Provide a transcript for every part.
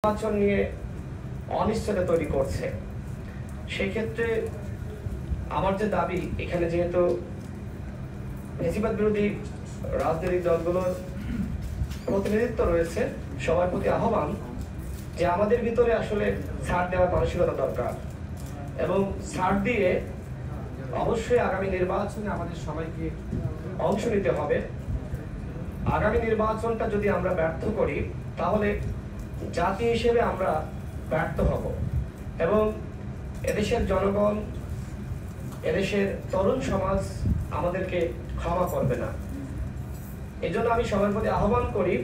নির্বাচন নিয়ে অনিশ্চয়তা তৈরি করছে। সেই ক্ষেত্রে আমার যে দাবি, এখানে যেহেতু ফ্যাসিবাদ বিরোধী রাজনৈতিক দলগুলোর প্রতিনিধিত্ব রয়েছে, সবার প্রতি আহ্বান যে আমাদের ভিতরে আসলে ছাড় দেওয়ার মানসিকতা দরকার এবং ছাড় দিয়ে অবশ্যই আগামী নির্বাচনে আমাদের সবাইকে অংশ নিতে হবে। আগামী নির্বাচনটা যদি আমরা ব্যর্থ করি তাহলে জাতি হিসেবে আমরা ব্যর্থ হব এবং এদেশের জনগণ, এদেশের তরুণ সমাজ আমাদেরকে ক্ষমা করবে না। এজন্য আমি সবার প্রতি আহ্বান করি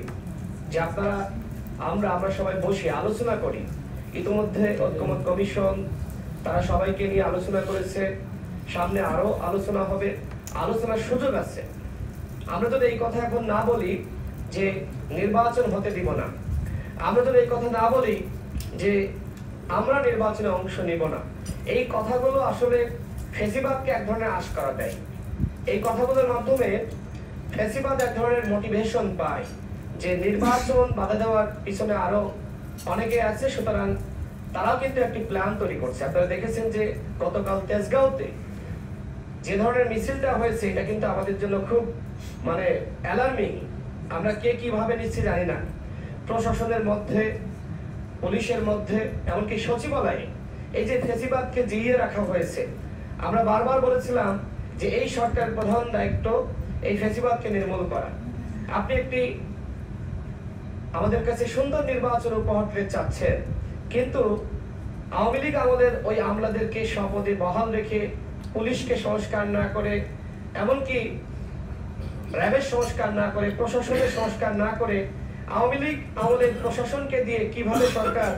যে আমরা সবাই বসে আলোচনা করি। ইতিমধ্যে ঐক্যমত কমিশন তারা সবাইকে নিয়ে আলোচনা করেছে, সামনে আরো আলোচনা হবে, আলোচনার সুযোগ আছে। আমরা যদি এই কথা এখন না বলি যে নির্বাচন হতে দিব না, আমরা যদি এই কথা না বলি যে আমরা নির্বাচনে অংশ নিব না, এই কথাগুলো আসলে ফ্যাসিবাদকে এক ধরনের আশকারা দেয়। এই কথাগুলোর মাধ্যমে ফ্যাসিবাদ এক ধরনের মোটিভেশন পায় যে নির্বাচন বাধা দেওয়ার পিছনে আরো অনেকে আছে, সুতরাং তারাও কিন্তু একটি প্ল্যান তৈরি করছে। আপনারা দেখেছেন যে গতকাল তেজগাঁওতে যে ধরনের মিছিলটা হয়েছে, এটা কিন্তু আমাদের জন্য খুব অ্যালার্মিং। আমরা কে কিভাবে নিচ্ছি জানি না। প্রশাসনের মধ্যে, পুলিশের মধ্যে, এমনকি সচিবালয়ে এই যে ফ্যাসিবাদকে জিইয়ে রাখা হয়েছে, আমরা বারবার বলেছিলাম যে এই সরকার প্রধান দায়িত্ব এই ফ্যাসিবাদকে নির্মূল করা। আপনি একটি আমাদের কাছে সুন্দর নির্বাচন উপহার দিতে চাচ্ছেন, কিন্তু আওয়ামী লীগ আমাদের ওই আমলাদেরকে শপথে বহাল রেখে, পুলিশকে সংস্কার না করে, এমনকি র্যাবের সংস্কার না করে, প্রশাসনের সংস্কার না করে, আওয়ামী লীগ আমাদের প্রশাসনকে দিয়ে কিভাবে সরকার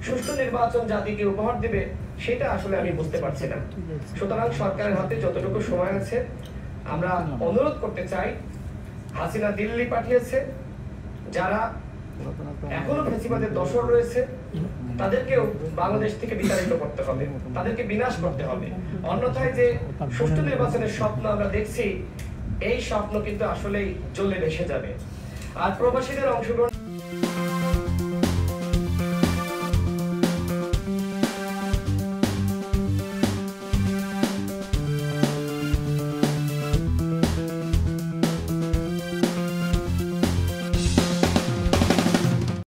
সুষ্ঠু নির্বাচন জাতিকে উপহার দেবে, সেটা আসলে আমি বুঝতে পারছি না। সুতরাং সরকারের হাতে যতটুকু সময় আছে, আমরা অনুরোধ করতে চাই, হাসিনা দিল্লি পাঠিয়েছে, যারা এখনো ফ্যাসিবাদের দোসর রয়েছে তাদেরকেও বাংলাদেশ থেকে বিতাড়িত করতে হবে, তাদেরকে বিনাশ করতে হবে। অন্যথায় যে সুষ্ঠু নির্বাচনের স্বপ্ন আমরা দেখছি, এই স্বপ্ন কিন্তু আসলেই জ্বলে ভেসে যাবে। আর প্রবাসীদের অংশগ্রহণ